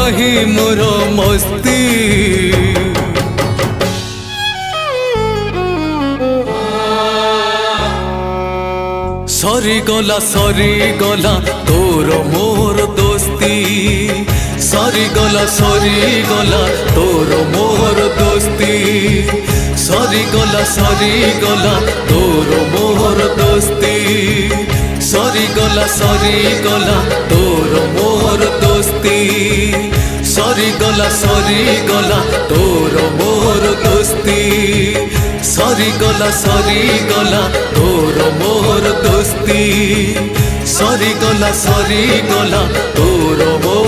नाही मोर मस्ती। सरी गला तोर मोर दोस्ती। सरी गला तोर मोर दोस्ती। सरी गला तोर मोर दोस्ती। सरी गला तोर मोर दोस्ती। सरी गला तोर मोर दोस्ती। सरी गला तोर मोर दोस्ती। सरी गला तोर मोर